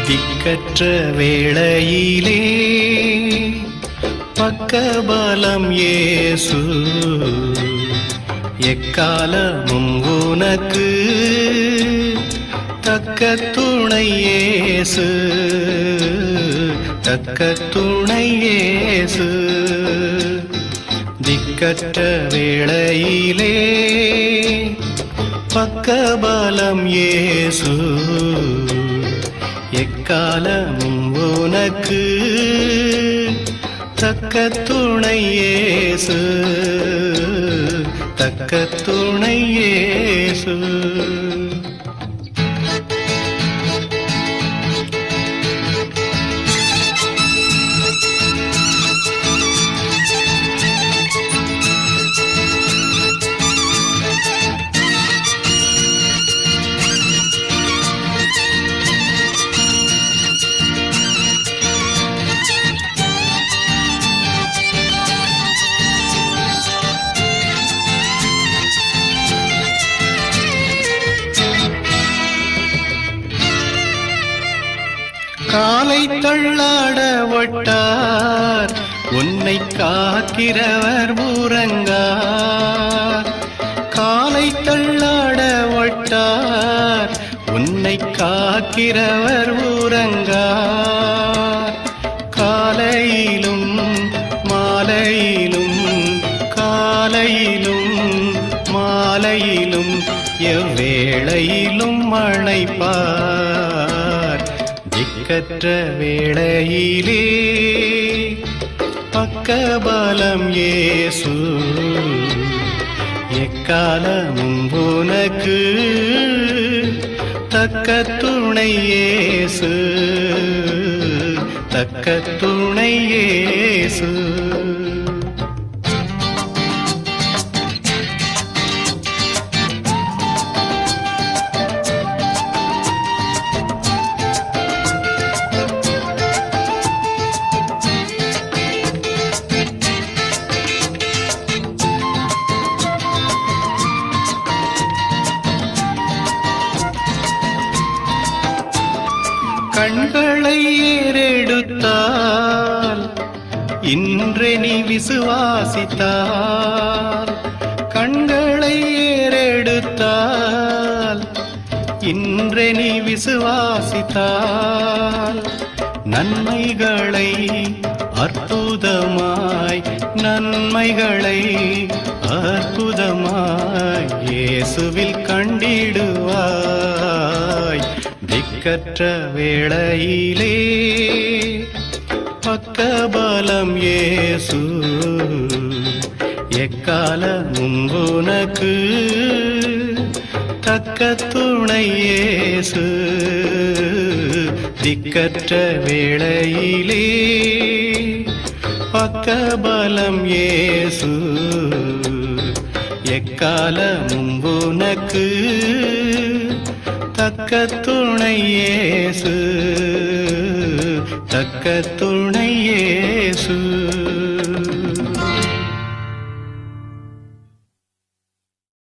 திக்கற்ற வேளையிலே பக்கபலம் இயேசு, எக்காலமும் உனக்கு தக்க துணை இயேசு, தக்க துணை இயேசு. திக்கற்ற வேளையிலே பக்கபலம் இயேசு, எக்காலமும் உனக்கு தக்க துணை இயேசு, தக்க துணை இயேசு. காலை தள்ளாட ஒட்டார் உன்னை காக்கிறவர் உறங்கார், காலை தள்ளாட ஒட்டார் உன்னை காக்கிறவர் உறங்கார். காலையிலும் மாலையிலும், காலையிலும் மாலையிலும் எவ்வேளையிலும் அழைப்பார். திக்கற்ற வேளையிலே பக்கபலம் இயேசு, எக்காலமும் உனக்கு தக்க துணை இயேசு, தக்க துணை இயேசு. கண்களை ஏறெடுத்தால் இன்றே நீ விசுவாசித்தால், கண்களை ஏறெடுத்தால் இன்றே நீ விசுவாசித்தால், நன்மைகளை அற்புதமாய், நன்மைகளை அற்புதமாய் இயேசுவில் கண்டிடுவாய். திக்கற்ற வேளையிலே பக்கபலம் இயேசு, எக்காலமும் உனக்கு தக்க துணை இயேசு. திக்கற்ற வேளையிலே பக்கபலம் இயேசு, எக்காலமும் உனக்கு தக்க துணை இயேசு, தக்க துணை இயேசு.